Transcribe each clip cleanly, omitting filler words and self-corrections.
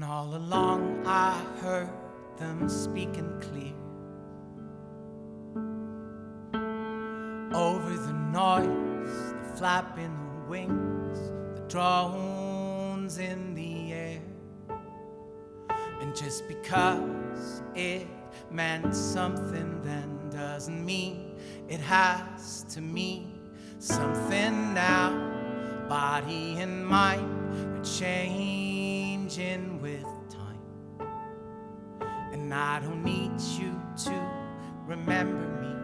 all along I heard them speaking clear over the noise, the flapping wings, the drones in the air. And just because it meant something then doesn't mean it has to mean something now. Body and mind are changing with time, and I don't need you to remember me.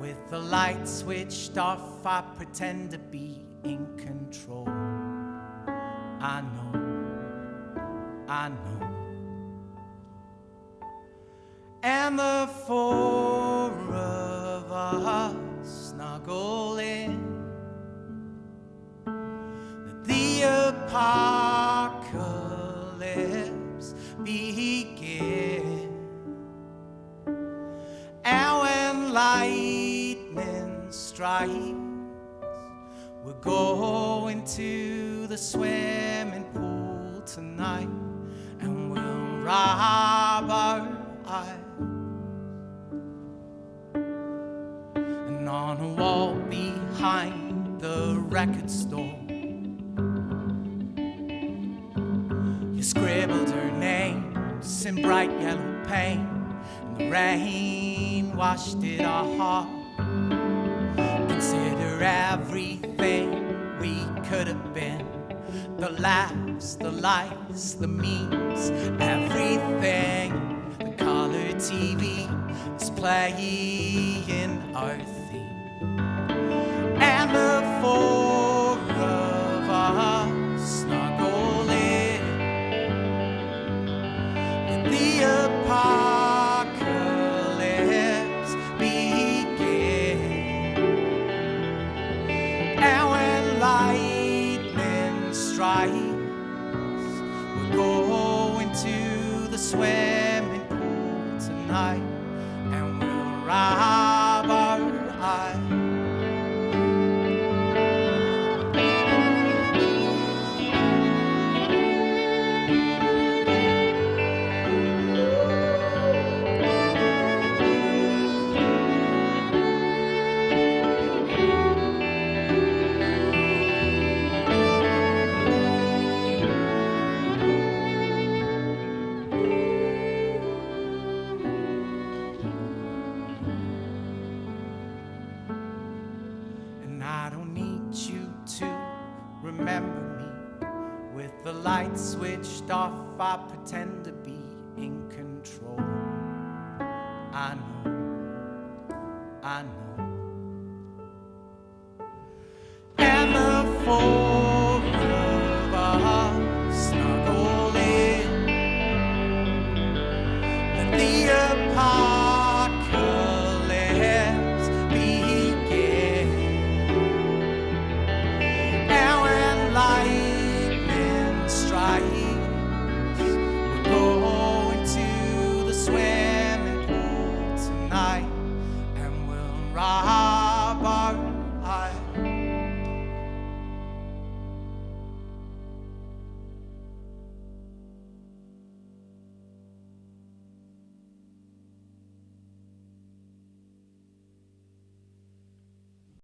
With the light switched off, I pretend to be in control. I know. And the four of us snuggle in. The apocalypse begin. And when lightning strikes, we're going to the swimming pool tonight, and we'll rob our eyes. And on a wall behind the record store, you scribbled her names in bright yellow paint, and the rain washed it off. Consider everything we could have been, the laughs, the lies, the memes, everything. The color TV is playing our theme, and the four of us snuggle in. The apocalypse begin, and when lightning strikes, we're going to the swimming pool tonight, and we'll rob our eyes. Switched off, I pretend to be in control. I know.